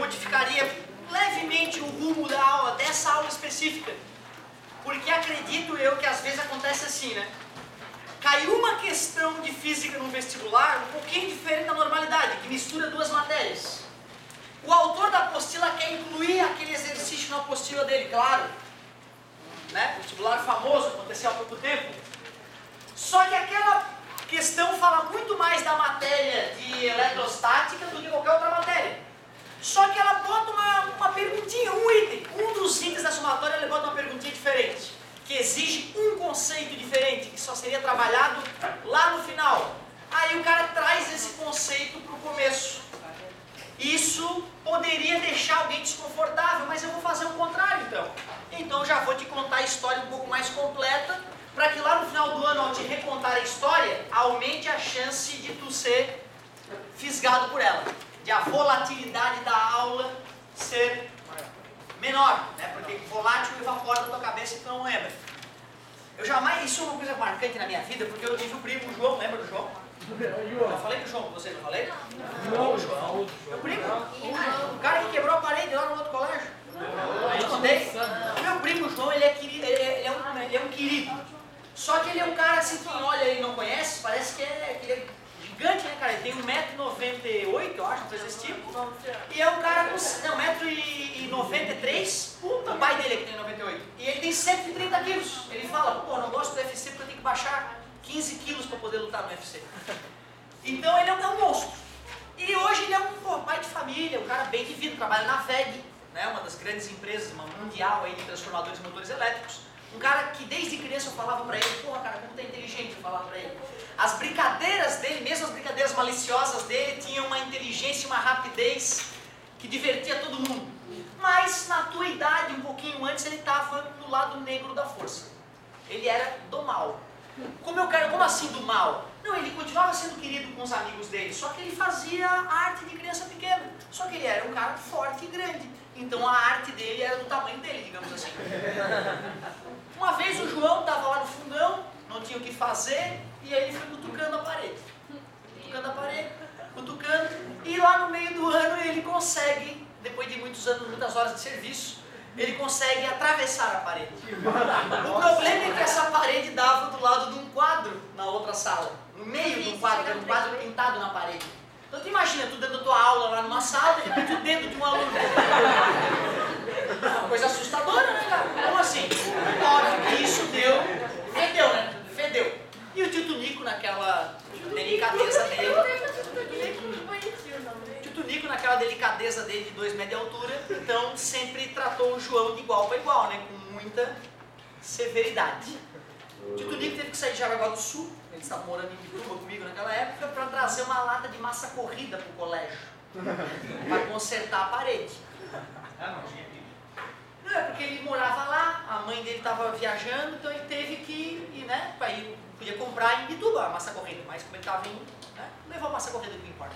modificaria levemente o rumo da aula, dessa aula específica. Porque acredito eu que às vezes acontece assim, né? Caiu uma questão de física no vestibular um pouquinho diferente da normalidade, que mistura duas matérias. O autor da apostila quer incluir aquele exercício na apostila dele, claro. Né? Vestibular famoso, aconteceu há pouco tempo. Só que aquela questão fala muito mais da matéria de eletrostática do que qualquer outra matéria. Só que ela bota uma perguntinha, um item. Um dos itens da somatória, ele bota uma perguntinha diferente, que exige um conceito diferente, que só seria trabalhado lá no final. Aí o cara traz esse conceito para o começo. Isso poderia deixar alguém desconfortável, mas eu vou fazer o contrário então. Então eu já vou te contar a história um pouco mais completa, para que lá no final do ano, ao te recontar a história, aumente a chance de tu ser fisgado por ela. De a volatilidade da aula ser menor, né? Porque volátil evapora da tua cabeça e tu não lembra. Eu jamais, isso é uma coisa marcante na minha vida, porque eu tive o primo, o João, lembra do João? Eu falei do João com você, não falei? Não, o João. Meu primo, o cara que quebrou a parede lá no outro colégio. Eu contei. Meu primo João, ele é querido, ele é um querido. Só que ele é um cara assim, quem olha e não conhece, parece que ele é gigante, né, cara? Ele tem 1,98 m, eu acho, uma coisa desse tipo. E é um cara com 1,93 m. O pai dele é que tem 98. E ele tem 130 quilos. Ele fala, pô, não gosto do UFC porque eu tenho que baixar 15 quilos para poder lutar no UFC. Então ele é um monstro. E hoje ele é um pai de família, um cara bem de vida, trabalha na VEG, né, uma das grandes empresas mundial aí de transformadores de motores elétricos. Um cara que desde criança eu falava pra ele, porra cara, como tu é inteligente, eu falava pra ele. As brincadeiras dele, mesmo as brincadeiras maliciosas dele, tinham uma inteligência e uma rapidez que divertia todo mundo. Mas na tua idade, um pouquinho antes, ele estava no lado negro da força. Ele era do mal. Como assim do mal? Não, ele continuava sendo querido com os amigos dele, só que ele fazia arte de criança pequena. Só que ele era um cara forte e grande. Então a arte dele era do tamanho dele, digamos assim. Uma vez o João estava lá no fundão, não tinha o que fazer, e aí ele foi cutucando a parede. Cutucando, e lá no meio do ano ele consegue, depois de muitos anos, muitas horas de serviço, ele consegue atravessar a parede. O problema é que essa parede dava do lado de um quadro na outra sala, no meio de um quadro, era um quadro pintado na parede. Então tu imagina, tu dando a tua aula lá numa sala, de repente o dedo de um aluno. Uma coisa assustadora, né, cara? Como assim? Óbvio que isso fedeu, né? Fedeu. E o tio Tunico naquela delicadeza dele. O tio Tunico naquela delicadeza dele de 2 metros de altura, então sempre tratou o João de igual para igual, né? Com muita severidade. O tio Tunico teve que sair de Jaraguá do Sul, ele estava morando em Bituba comigo naquela época, para trazer uma lata de massa corrida para o colégio, para consertar a parede. Não, é porque ele morava lá, a mãe dele estava viajando, então ele teve que ir, né? Aí podia comprar em Bituba a massa corrida, mas como ele estava indo, né? Levou a massa corrida, que importa.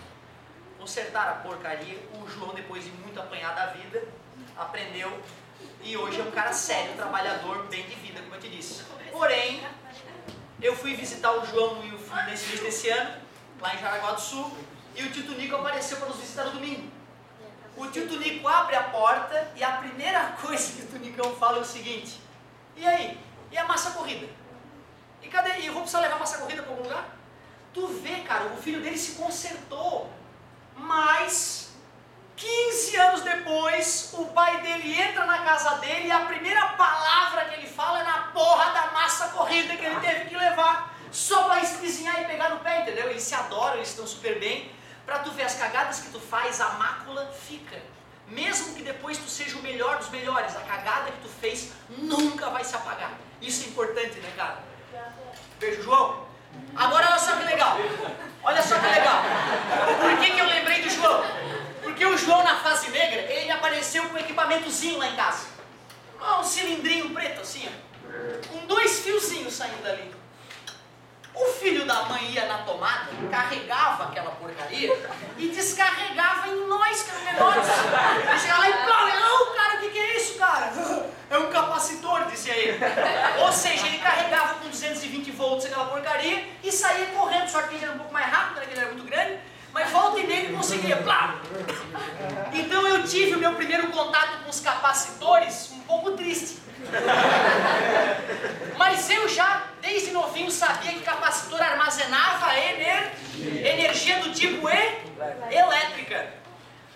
Consertaram a porcaria, o João, depois de muito apanhar da vida, aprendeu e hoje é um cara sério, trabalhador, bem de vida, como eu te disse. Porém, eu fui visitar o João nesse mês desse ano, lá em Jaraguá do Sul, e o tio Tunico apareceu para nos visitar no domingo. O tio Tunico abre a porta e a primeira coisa que o Tunicão fala é o seguinte: e aí? E a massa corrida? E cadê? E eu vou precisar levar a massa corrida para algum lugar? Tu vê, cara, o filho dele se consertou, mas 15 anos depois, o pai dele entra na casa dele e a primeira palavra que ele fala é na porra da massa corrida que ele teve que levar, só para esquisinhar e pegar no pé, entendeu? Eles se adoram, eles estão super bem. Pra tu ver as cagadas que tu faz, a mácula fica. Mesmo que depois tu seja o melhor dos melhores, a cagada que tu fez nunca vai se apagar. Isso é importante, né, cara? Beijo, João. Agora olha só que legal. Olha só que legal. Por que eu lembrei do João? Porque o João, na fase negra, ele apareceu com um equipamentozinho lá em casa. Um cilindrinho preto assim, ó, com 2 fiozinhos saindo dali. O filho da mãe ia na tomada, carregava aquela porcaria e descarregava em nós, que eram menores. Ele chegava lá e falava, não, cara, o que é isso, cara? É um capacitor, dizia ele. Ou seja, ele carregava com 220 volts aquela porcaria e saía correndo, só que ele era um pouco mais rápido, né, que ele era muito grande, mas volta e meia ele conseguia, plá! Então eu tive o meu primeiro contato com os capacitores um pouco triste. Mas eu já, desde novinho, sabia que capacitor armazenava energia do tipo elétrica.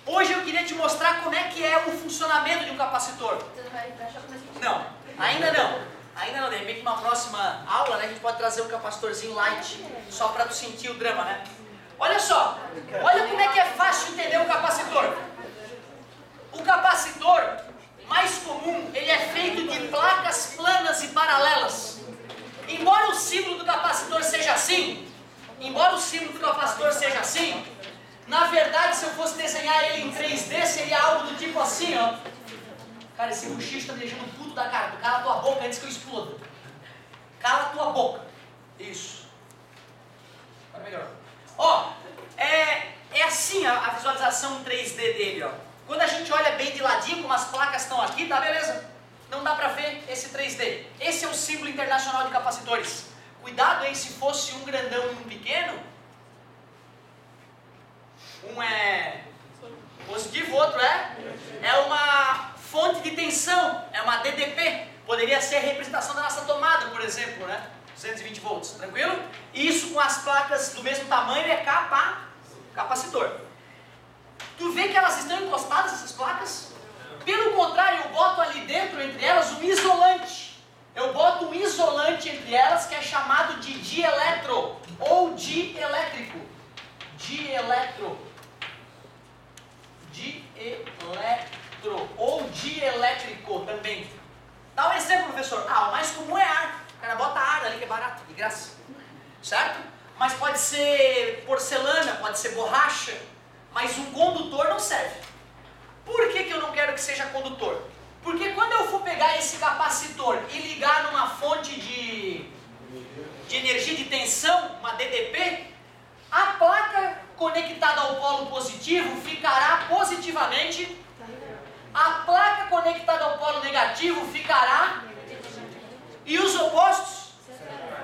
Hoje eu queria te mostrar como é que é o funcionamento de um capacitor. Você não vai achar como assim? Não, ainda não. Ainda não, de repente numa próxima aula, né, a gente pode trazer um capacitorzinho light, só para tu sentir o drama, né? Olha só, olha como é que é fácil entender um capacitor. O capacitor mais comum, ele é feito de placas planas e paralelas. Embora o símbolo do capacitor seja assim, na verdade, se eu fosse desenhar ele em 3D, seria algo do tipo assim, ó. Cara, esse bochicho está me deixando puto da cara. Cala a tua boca antes que eu exploda. Cala a tua boca. Isso. Agora melhor. Ó, é assim a visualização 3D dele, ó. Quando a gente olha bem de ladinho, como as placas estão aqui, tá beleza? Não dá pra ver esse 3D. Esse é o símbolo internacional de capacitores. Cuidado aí se fosse um grandão e um pequeno. Um é positivo, o outro é uma fonte de tensão, é uma DDP. Poderia ser a representação da nossa tomada, por exemplo, né? 220 volts, tranquilo? E isso com as placas do mesmo tamanho é capacitor. Tu vê que elas estão encostadas, essas placas? Pelo contrário, eu boto ali dentro, entre elas, um isolante. Eu boto um isolante entre elas que é chamado de dieletro ou dielétrico. Dieletro ou dielétrico também. Dá um exemplo, professor. O mais comum é ar. O cara bota ar ali que é barato, de graça. Certo? Mas pode ser porcelana, pode ser borracha. Mas um condutor não serve. Por que eu não quero que seja condutor? Porque quando eu for pegar esse capacitor e ligar numa fonte de energia de tensão, uma DDP, a placa conectada ao polo positivo ficará positivamente, a placa conectada ao polo negativo ficará, e os opostos?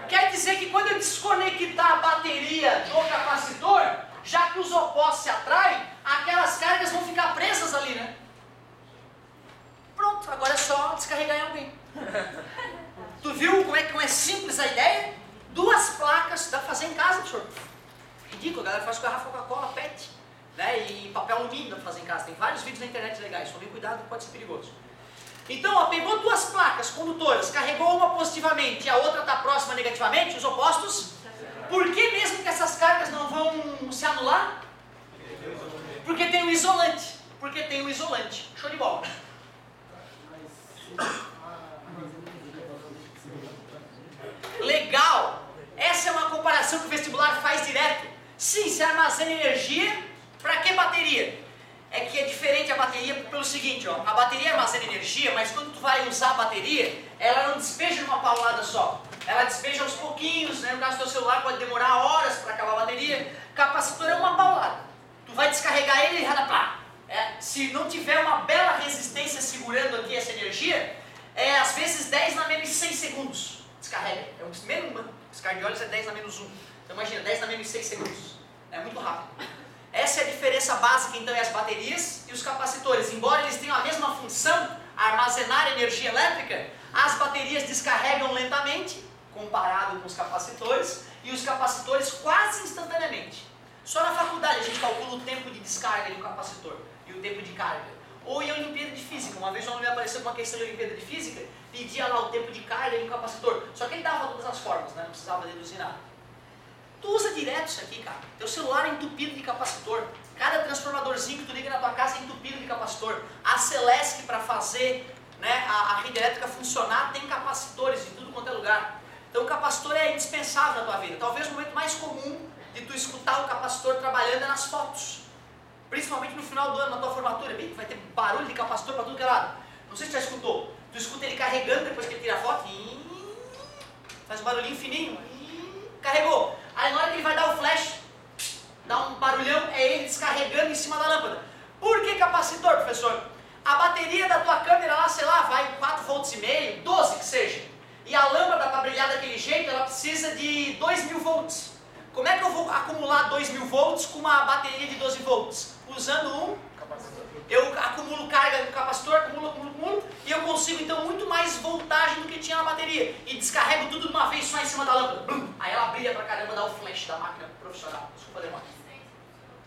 Quer dizer que quando eu desconectar a bateria do capacitor, já que os opostos se atraem, aquelas cargas vão ficar presas ali, né? Pronto, agora é só descarregar em alguém. Tu viu como é simples a ideia? Duas placas, dá pra fazer em casa, professor. Ridículo, a galera faz com garrafa Coca-Cola, PET, né? E papel alumínio dá pra fazer em casa. Tem vários vídeos na internet legais, tomem cuidado, pode ser perigoso. Então, ó, pegou duas placas condutoras, carregou uma positivamente e a outra está próxima negativamente, os opostos. Por que mesmo que essas cargas não vão se anular? Porque tem um isolante. Show de bola. Legal! Essa é uma comparação que o vestibular faz direto. Sim, se armazena energia, para que bateria? É que é diferente a bateria pelo seguinte, ó. A bateria armazena energia, mas quando tu vai usar a bateria, ela não despeja numa paulada só. Ela despeja aos pouquinhos, né? No caso do teu celular pode demorar horas para acabar a bateria. Capacitor é uma paulada. Tu vai descarregar ele e já dá plá. Se não tiver uma bela resistência segurando aqui essa energia, às vezes 10 na menos 6 segundos. Descarrega. Descarga de óleos é 10 na menos 1. Então imagina, 10 na menos 6 segundos. É muito rápido. Essa é a diferença básica então entre as baterias e os capacitores. Embora eles tenham a mesma função, armazenar energia elétrica, as baterias descarregam lentamente, comparado com os capacitores, e os capacitores quase instantaneamente. Só na faculdade a gente calcula o tempo de descarga de um capacitor e o tempo de carga. Ou em Olimpíada de Física. Uma vez um aluno me apareceu com uma questão de Olimpíada de Física, pedia lá o tempo de carga de um capacitor. Só que ele dava todas as formas, né? Não precisava deduzir nada. Tu usa direto isso aqui, cara. Teu celular é entupido de capacitor. Cada transformadorzinho que tu liga na tua casa é entupido de capacitor. A Celesc, para fazer, né, a rede elétrica funcionar, tem capacitores em tudo quanto é lugar. Então o capacitor é indispensável na tua vida. Talvez o momento mais comum de tu escutar o capacitor trabalhando é nas fotos. Principalmente no final do ano, na tua formatura. Bem, vai ter barulho de capacitor para tudo que é lado. Não sei se tu já escutou. Tu escuta ele carregando depois que ele tira a foto. Faz um barulhinho fininho. Carregou. Aí na hora que ele vai dar o flash, dá um barulhão, é ele descarregando em cima da lâmpada. Por que capacitor, professor? A bateria da tua câmera lá, sei lá, vai 4,5 volts, 12 que seja. E a lâmpada para brilhar daquele jeito, ela precisa de 2.000 volts. Como é que eu vou acumular 2.000 volts com uma bateria de 12 volts? Usando um capacitor. Eu acumulo mais voltagem do que tinha na bateria. E descarrego tudo de uma vez só em cima da lâmpada. Blum. Aí ela brilha pra caramba, dá o flash da máquina profissional. Desculpa, demônio.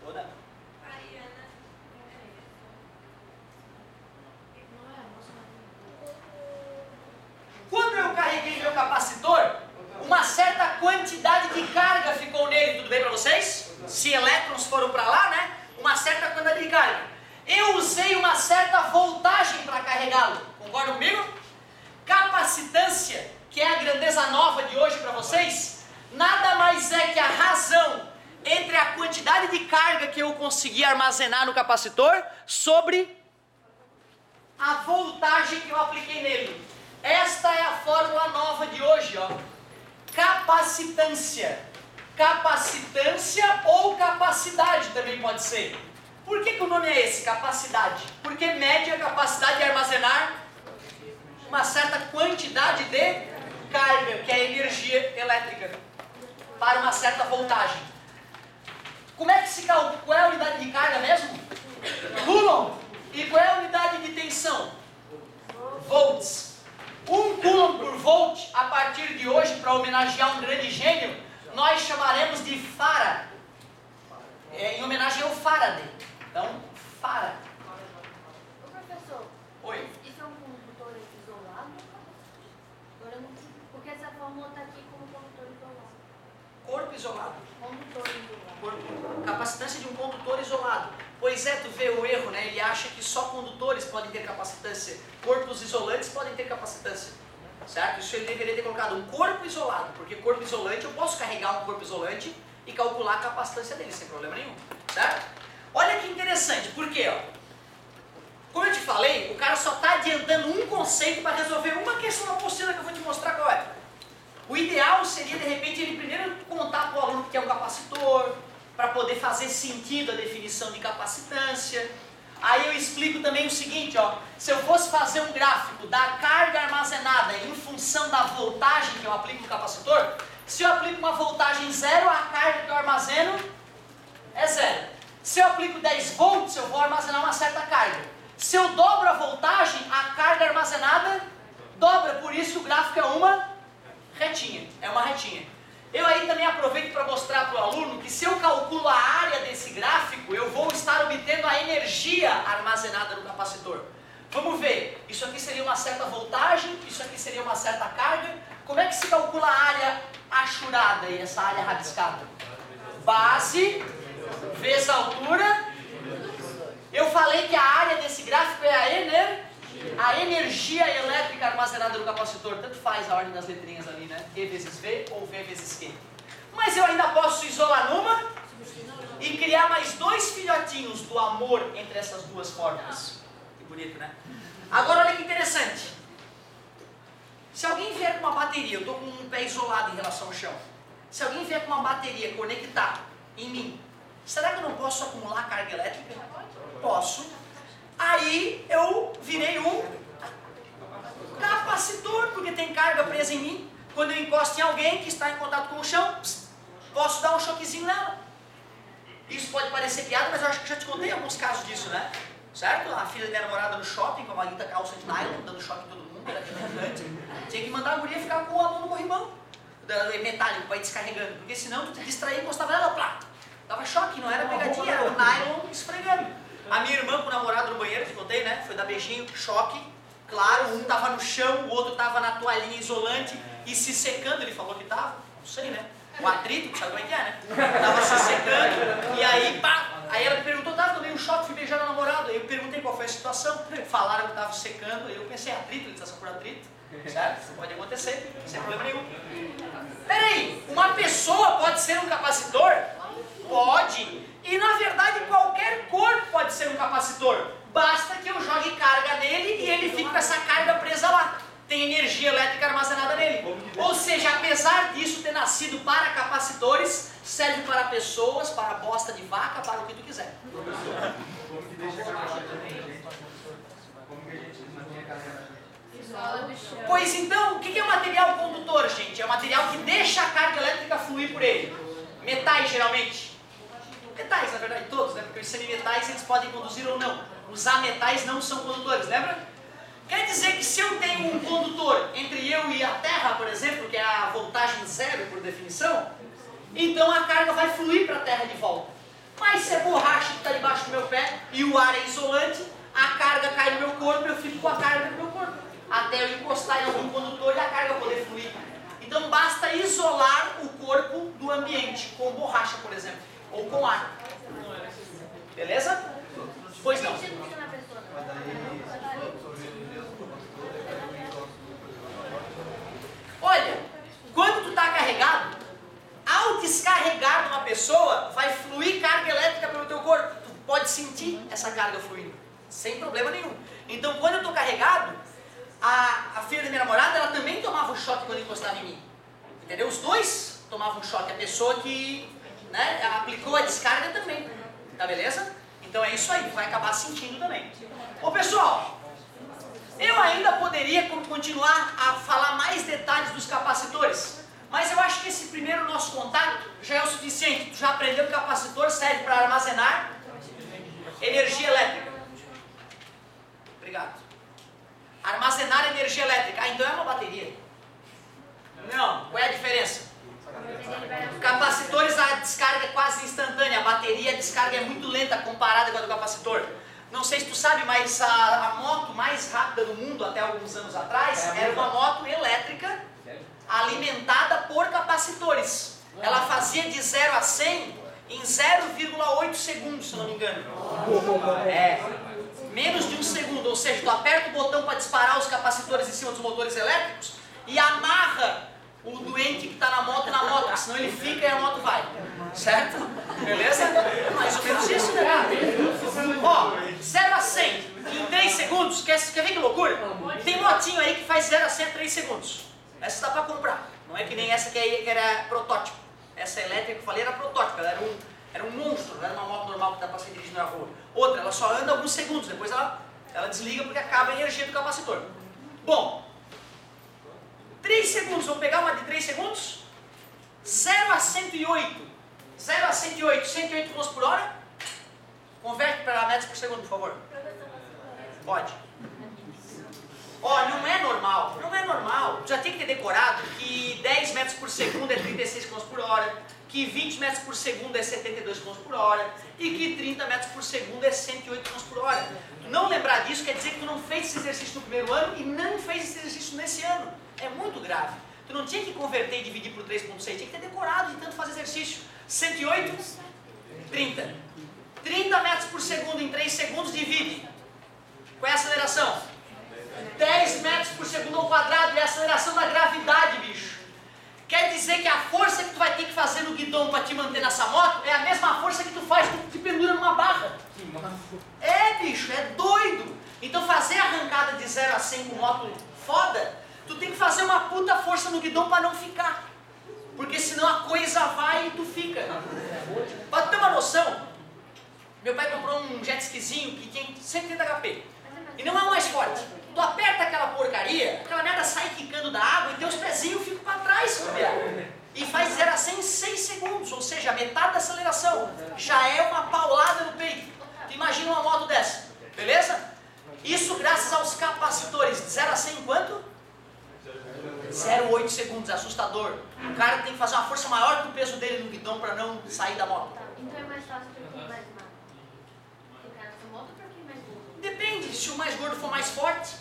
Toda. Quando eu carreguei meu capacitor, uma certa quantidade de carga ficou nele, tudo bem para vocês? Se elétrons foram para lá, né? Uma certa quantidade de carga. Eu usei uma certa voltagem para carregá-lo, concordam comigo? Capacitância, que é a grandeza nova de hoje para vocês, nada mais é que a razão entre a quantidade de carga que eu consegui armazenar no capacitor sobre a voltagem que eu apliquei nele. Esta é a fórmula nova de hoje, ó. Capacitância. Capacitância ou capacidade também pode ser. Por que o nome é esse, capacidade? Porque mede a capacidade de armazenar uma certa quantidade de carga, que é a energia elétrica, para uma certa voltagem. Como é que se calcula? Qual é a unidade de carga mesmo? Coulomb. E qual é a unidade de tensão? Volts. 1 coulomb por volt, a partir de hoje, para homenagear um grande gênio, nós chamaremos de farad. Em homenagem ao Faraday. Então, farad. Ô professor, Oi. isso é um condutor isolado? Agora eu não sei, porque essa fórmula está aqui como condutor isolado. Corpo isolado. Condutor isolado. Corpo. Capacitância de um condutor isolado. Pois é, tu vê o erro, né? Ele acha que só condutores podem ter capacitância. Corpos isolantes podem ter capacitância. Certo? Isso ele deveria ter colocado um corpo isolado, porque corpo isolante, eu posso carregar um corpo isolante e calcular a capacitância dele, sem problema nenhum. Certo? Olha que interessante, por quê? Ó? Como eu te falei, o cara só está adiantando um conceito para resolver uma questão da apostila que eu vou te mostrar qual é. O ideal seria, de repente, ele primeiro contar para o aluno que é um capacitor, para poder fazer sentido a definição de capacitância. Aí eu explico também o seguinte, ó, se eu fosse fazer um gráfico da carga armazenada em função da voltagem que eu aplico no capacitor, se eu aplico uma voltagem zero, a carga que eu armazeno é zero. Se eu aplico 10 volts, eu vou armazenar uma certa carga. Se eu dobro a voltagem, a carga armazenada dobra, por isso o gráfico é uma retinha, Eu aí também aproveito para mostrar para o aluno que se eu calculo a área desse gráfico, eu vou estar obtendo a energia armazenada no capacitor. Vamos ver, isso aqui seria uma certa voltagem, isso aqui seria uma certa carga. Como é que se calcula a área achurada e essa área rabiscada? Base vezes a altura. Eu falei que a área desse gráfico é a energia elétrica armazenada no capacitor. Tanto faz a ordem das letrinhas ali, né? E vezes V ou V vezes Q. Mas eu ainda posso isolar numa e criar mais 2 filhotinhos do amor entre essas duas fórmulas. Que bonito, né? Agora olha que interessante. Se alguém vier com uma bateria, eu estou com um pé isolado em relação ao chão. Se alguém vier com uma bateria conectar em mim, será que eu não posso acumular carga elétrica? Posso. Aí eu virei um capacitor, porque tem carga presa em mim. Quando eu encosto em alguém que está em contato com o chão, posso dar um choquezinho nela. Isso pode parecer piada, mas eu acho que já te contei alguns casos disso, né? Certo? A filha da minha namorada no shopping, com a malita calça de nylon, dando choque em todo mundo, era demandante. Tinha que mandar a guria ficar com a mão no corrimão metálico para ir descarregando, porque senão tu te distraía e encostava nela, plá. Dava choque, não era pegadinha, era o nylon esfregando. A minha irmã com o namorado no banheiro, te contei, né? Foi dar beijinho, choque. Claro, um tava no chão, o outro tava na toalhinha isolante e se secando, ele falou que tava, não sei, né? O atrito, sabe como é que é, né? Tava se secando, e aí, pá! Aí ela me perguntou, tomei um choque, fui beijar o namorado. Aí eu perguntei qual foi a situação. Falaram que tava secando, aí eu pensei, atrito, irritação por atrito. Certo? Isso pode acontecer, sem problema nenhum. Peraí, uma pessoa pode ser um capacitor? Pode. E na verdade qualquer corpo pode ser um capacitor. Basta que eu jogue carga nele e ele fique com essa carga presa lá. Tem energia elétrica armazenada nele. Ou seja, apesar disso ter nascido para capacitores, serve para pessoas, para bosta de vaca, para o que tu quiser. Pois então, o que é um material condutor, gente? É um material que deixa a carga elétrica fluir por ele. Metais, geralmente. Metais, na verdade, todos, né? Porque os semimetais eles podem conduzir ou não. Os ametais não são condutores, lembra? Quer dizer que se eu tenho um condutor entre eu e a Terra, por exemplo, que é a voltagem zero por definição, então a carga vai fluir para a Terra de volta. Mas se é borracha que está debaixo do meu pé e o ar é isolante, a carga cai no meu corpo e eu fico com a carga no meu corpo. Até eu encostar em algum condutor e a carga poder fluir. Então basta isolar o corpo do ambiente, com borracha, por exemplo, ou com ar. Beleza? Pois não. Olha, quando tu está carregado, ao descarregar de uma pessoa, vai fluir carga elétrica pelo teu corpo. Tu pode sentir essa carga fluindo, sem problema nenhum. Então, quando eu estou carregado, a filha da minha namorada, ela também tomava um choque quando encostava em mim. Entendeu? Os dois tomavam um choque. A pessoa que, né, aplicou a descarga também. Tá beleza? Então é isso aí, vai acabar sentindo também. Ô pessoal, eu ainda poderia continuar a falar mais detalhes dos capacitores, mas eu acho que esse primeiro nosso contato já é o suficiente. Tu já aprendeu que o capacitor serve para armazenar energia elétrica. Obrigado. Armazenar energia elétrica. Ah, então é uma bateria. Não, qual é a diferença? Capacitores, a descarga é quase instantânea, a bateria, a descarga é muito lenta comparada com a do capacitor. Não sei se tu sabe, mas a moto mais rápida do mundo até alguns anos atrás era uma moto elétrica alimentada por capacitores. Ela fazia de 0 a 100 em 0,8 segundos, se não me engano. Menos de um segundo, ou seja, tu aperta o botão para disparar os capacitores em cima dos motores elétricos e amarra o doente que está na moto, senão ele fica e a moto vai. Certo? Beleza? Mais ou menos isso, né? Ó, 0 a 100 em 3 segundos, quer ver que loucura? Tem motinho aí que faz 0 a 100 em 3 segundos. Essa dá para comprar. Não é que nem essa que era protótipo. Essa elétrica que eu falei era protótipo, ela era um monstro, não era uma moto normal que dá para ser dirigida na rua. Outra, ela só anda alguns segundos, depois ela desliga porque acaba a energia do capacitor. Bom, 3 segundos, vamos pegar uma de 3 segundos? 0 a 108. 0 a 108, 108 km por hora. Converte para metros por segundo, por favor. Pode. Ó, não é normal, não é normal. Já tem que ter decorado que 10 metros por segundo é 36 km por hora, que 20 metros por segundo é 72 km por hora e que 30 metros por segundo é 108 km por hora. Tu não lembrar disso quer dizer que tu não fez esse exercício no primeiro ano e não fez esse exercício nesse ano. É muito grave. Tu não tinha que converter e dividir por 3,6, tinha que ter decorado de tanto fazer exercício. 108, 30. 30 metros por segundo em 3 segundos, divide. Qual é a aceleração? 10 metros por segundo ao quadrado, é a aceleração da gravidade, bicho. Quer dizer que a força que tu vai ter que fazer no guidão para te manter nessa moto é a mesma força que tu faz quando tu te pendura numa barra. É, bicho, é doido. Então fazer a arrancada de 0 a 100 com moto foda, tu tem que fazer uma puta força no guidão para não ficar. Porque senão a coisa vai e tu fica. Pra ter uma noção, meu pai comprou um jet skizinho que tem 130 HP. E não é o mais forte. Tu aperta aquela porcaria, aquela merda sai quicando da água e teus pezinhos ficam para trás, sabe? E faz 0 a 100 em 6 segundos, ou seja, a metade da aceleração. Já é uma paulada no peito. Tu imagina uma moto dessa, beleza? Isso graças aos capacitores. De 0 a 100 em quanto? 0,8 segundos, é assustador. O cara tem que fazer uma força maior que o peso dele no guidão para não sair da moto. Então é mais fácil para quem mais magro? O cara essa moto para quem mais gordo? Depende, se o mais gordo for mais forte,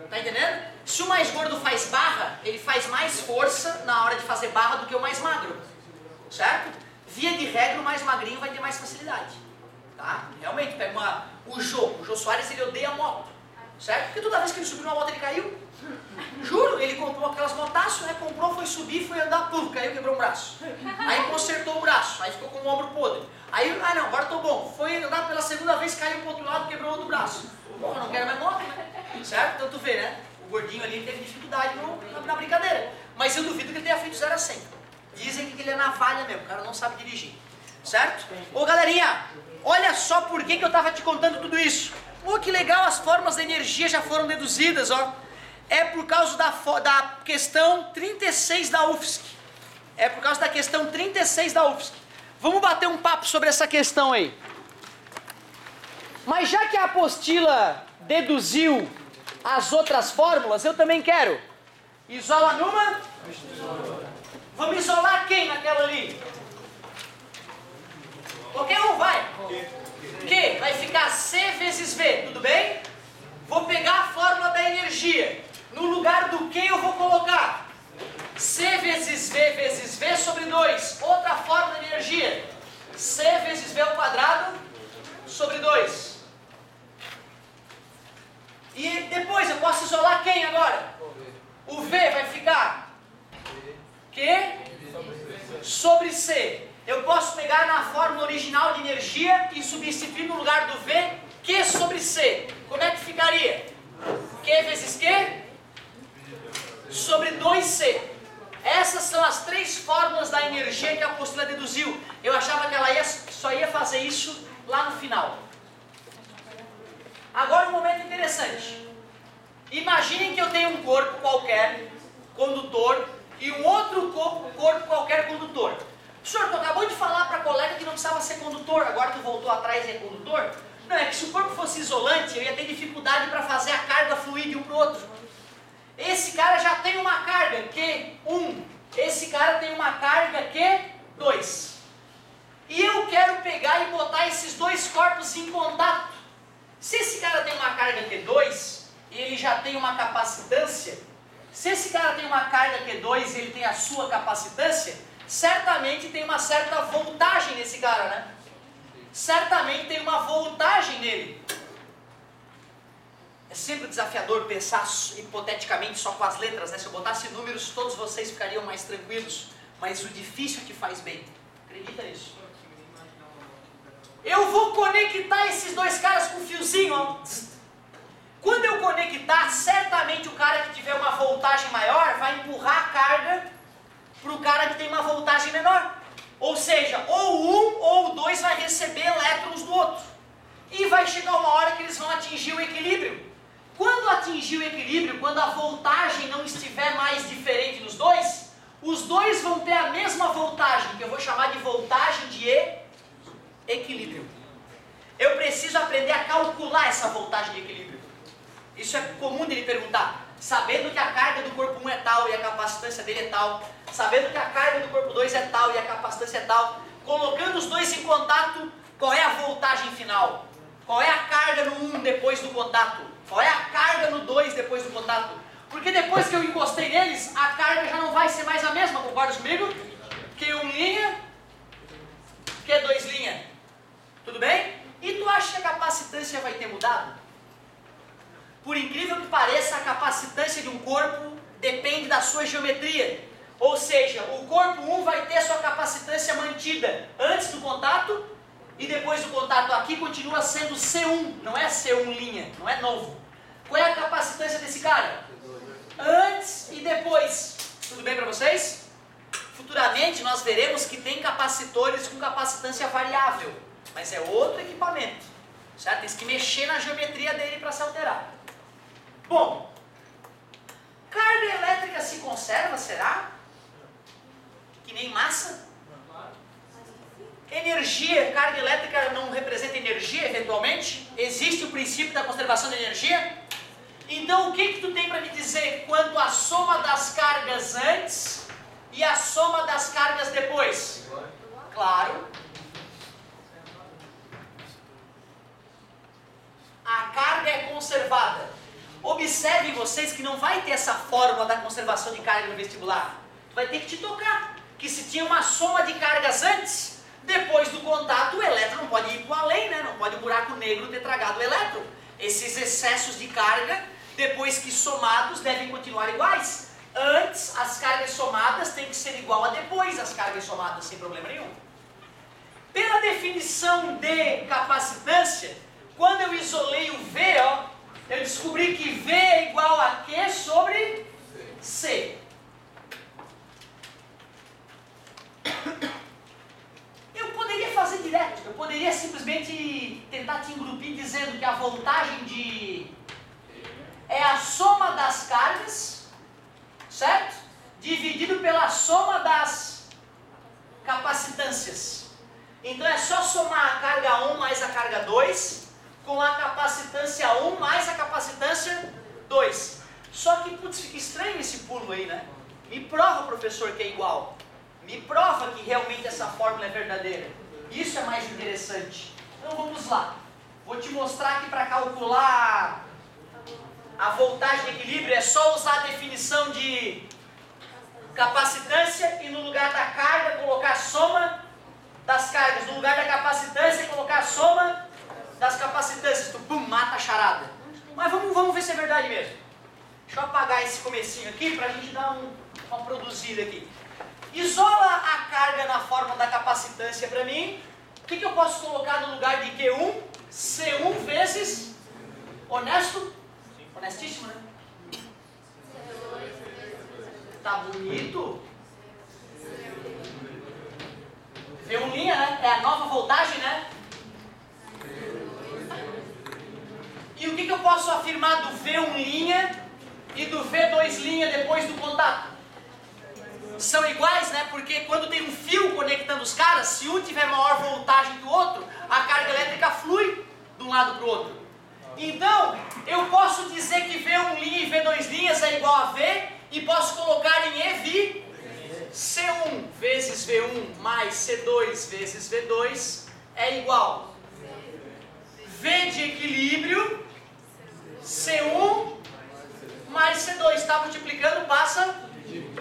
tá entendendo? Se o mais gordo faz barra, ele faz mais força na hora de fazer barra do que o mais magro, certo? Via de regra, o mais magrinho vai ter mais facilidade, tá? Realmente, pega o Jô Soares, ele odeia moto, certo? Porque toda vez que ele subiu numa moto ele caiu. Juro, ele comprou aquelas motaços, né? Comprou, foi subir, foi andar, pum, caiu, quebrou um braço. Aí consertou o braço, aí ficou com o ombro podre. Aí, não, agora tô bom. Foi andar pela segunda vez, caiu pro outro lado, quebrou outro braço. Porra, não quero mais moto, né? Certo? Então tu vê, né? O gordinho ali teve dificuldade na brincadeira. Mas eu duvido que ele tenha feito 0 a 100. Dizem que ele é navalha mesmo, o cara não sabe dirigir. Certo? Ô galerinha, olha só por que eu tava te contando tudo isso. Pô, que legal, as formas da energia já foram deduzidas, ó. É por causa da questão 36 da UFSC. É por causa da questão 36 da UFSC. Vamos bater um papo sobre essa questão aí. Mas já que a apostila deduziu as outras fórmulas, eu também quero. Isola numa. Vamos isolar quem naquela ali? Qualquer um vai. Q vai ficar C vezes V, tudo bem? Vou pegar a fórmula da energia. No lugar do Q eu vou colocar C vezes V sobre 2. Outra fórmula de energia. C vezes V ao quadrado sobre 2. E depois eu posso isolar quem agora? O V vai ficar Q sobre C. Eu posso pegar na fórmula original de energia e substituir no lugar do V Q sobre C. Como é que ficaria? Q vezes Q sobre 2C. Essas são as três fórmulas da energia que a apostila deduziu. Eu achava que ela só ia fazer isso lá no final. Agora um momento interessante. Imaginem que eu tenho um corpo qualquer, condutor, e um outro corpo qualquer, condutor. Senhor, tu acabou de falar para a colega que não precisava ser condutor, agora tu voltou atrás e é condutor? Não, é que se o corpo fosse isolante, eu ia ter dificuldade para fazer a carga fluir de um para o outro. Esse cara já tem uma carga Q1, esse cara tem uma carga Q2. E eu quero pegar e botar esses dois corpos em contato. Se esse cara tem uma carga Q2, e ele já tem uma capacitância, se esse cara tem uma carga Q2 e ele tem a sua capacitância, certamente tem uma certa voltagem nesse cara, né? Certamente tem uma voltagem nele. É sempre desafiador pensar hipoteticamente só com as letras, né? Se eu botasse números, todos vocês ficariam mais tranquilos. Mas o difícil que faz bem. Acredita nisso? Eu vou conectar esses dois caras com um fiozinho, ó. Quando eu conectar, certamente o cara que tiver uma voltagem maior vai empurrar a carga para o cara que tem uma voltagem menor. Ou seja, ou um ou o dois vai receber elétrons do outro. E vai chegar uma hora que eles vão atingir o equilíbrio. Quando atingir o equilíbrio, quando a voltagem não estiver mais diferente nos dois, os dois vão ter a mesma voltagem, que eu vou chamar de voltagem de equilíbrio. Eu preciso aprender a calcular essa voltagem de equilíbrio. Isso é comum de ele perguntar. Sabendo que a carga do corpo 1 é tal e a capacitância dele é tal, sabendo que a carga do corpo 2 é tal e a capacitância é tal, colocando os dois em contato, qual é a voltagem final? Qual é a carga no 1 depois do contato? Qual é a carga no 2 depois do contato? Porque depois que eu encostei neles, a carga já não vai ser mais a mesma, concorda comigo? Q1 linha, Q2 linha. Tudo bem? E tu acha que a capacitância vai ter mudado? Por incrível que pareça, a capacitância de um corpo depende da sua geometria. Ou seja, o corpo 1 vai ter sua capacitância mantida antes do contato e depois do contato. Aqui continua sendo C1, não é C1 linha, não é novo. Qual é a capacitância desse cara? Antes e depois. Tudo bem para vocês? Futuramente nós veremos que tem capacitores com capacitância variável, mas é outro equipamento, certo? Tem que mexer na geometria dele para se alterar. Bom, carga elétrica se conserva, será? Que nem massa? Energia, carga elétrica não representa energia, eventualmente? Existe o princípio da conservação da energia? Então o que tu tem para me dizer quanto à soma das cargas antes e a soma das cargas depois? Claro. A carga é conservada. Observem vocês que não vai ter essa fórmula da conservação de carga no vestibular. Tu vai ter que te tocar que se tinha uma soma de cargas antes, depois do contato o elétron não pode ir para além, né? Não pode o buraco negro ter tragado o elétron. Esses excessos de carga, depois que somados, devem continuar iguais. Antes, as cargas somadas têm que ser igual a depois as cargas somadas, sem problema nenhum. Pela definição de capacitância, quando eu isolei o V, ó, eu descobri que V é igual a Q sobre C. Eu poderia fazer direto, eu poderia simplesmente tentar te engrupir dizendo que a voltagem de é a soma das cargas, certo? Dividido pela soma das capacitâncias. Então é só somar a carga 1 mais a carga 2 com a capacitância 1 mais a capacitância 2. Só que, putz, fica estranho esse pulo aí, né? Me prova, professor, que é igual. Me prova que realmente essa fórmula é verdadeira. Isso é mais interessante. Então vamos lá. Vou te mostrar que para calcular a voltagem de equilíbrio é só usar a definição de capacitância e no lugar da carga colocar a soma das cargas. No lugar da capacitância colocar a soma das capacitâncias. Tu, pum, mata a charada. Mas vamos ver se é verdade mesmo. Deixa eu apagar esse comecinho aqui para a gente dar uma produzida aqui. Isola a carga na forma da capacitância para mim. O que eu posso colocar no lugar de Q1? C1 vezes... Honesto? Honestíssimo, né? Tá bonito? V1', né? É a nova voltagem, né? E o que eu posso afirmar do V1' e do V2' depois do contato? São iguais, né? Porque quando tem um fio conectando os caras, se um tiver maior voltagem que o outro, a carga elétrica flui de um lado para o outro. Então, eu posso dizer que V1' e V2' é igual a V e posso colocar em EV C1 vezes V1 mais C2 vezes V2 é igual V de equilíbrio C1 mais C2. Está multiplicando, passa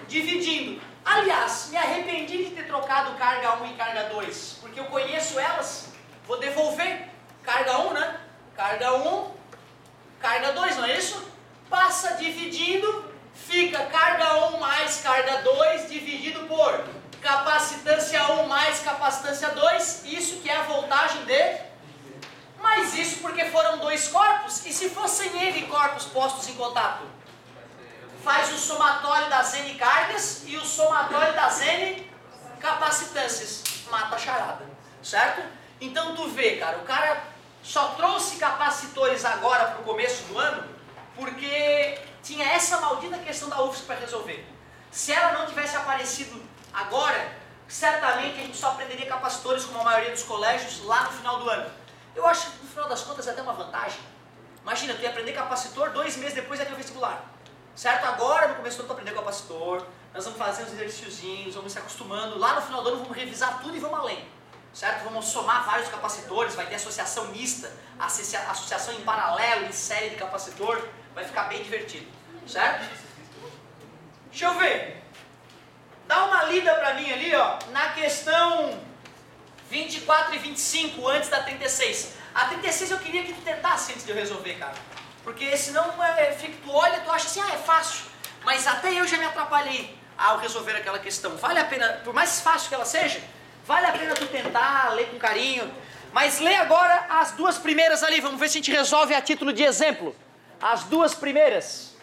dividindo. Aliás, me arrependi de ter trocado carga 1 e carga 2, porque eu conheço elas, vou devolver carga 1, né? Carga 1, carga 2, não é isso? Passa dividindo, fica carga 1 mais carga 2 dividido por capacitância 1 mais capacitância 2, isso que é a voltagem de... Mas isso porque foram dois corpos, e se fossem N corpos postos em contato? Faz o somatório das N cargas e o somatório das N capacitâncias. Mata a charada, certo? Então tu vê, cara, o cara só trouxe capacitores agora para o começo do ano porque tinha essa maldita questão da UFSC para resolver. Se ela não tivesse aparecido agora, certamente a gente só aprenderia capacitores como a maioria dos colégios lá no final do ano. Eu acho que no final das contas é até uma vantagem. Imagina, tu ia aprender capacitor 2 meses depois daquele vestibular. Certo? Agora, no começo do ano, tu aprender capacitor, nós vamos fazer uns exercíciozinhos, vamos se acostumando. Lá no final do ano, vamos revisar tudo e vamos além. Certo? Vamos somar vários capacitores, vai ter associação mista, associação em paralelo, em série de capacitor, vai ficar bem divertido. Certo? Deixa eu ver. Dá uma lida para mim ali, ó, na questão 24 e 25, antes da 36. A 36 eu queria que tu tentasse antes de eu resolver, cara. Porque senão tu olha e tu acha assim, é fácil. Mas até eu já me atrapalhei ao resolver aquela questão. Vale a pena, por mais fácil que ela seja, vale a pena tu tentar, ler com carinho. Mas lê agora as duas primeiras ali, vamos ver se a gente resolve a título de exemplo. As duas primeiras.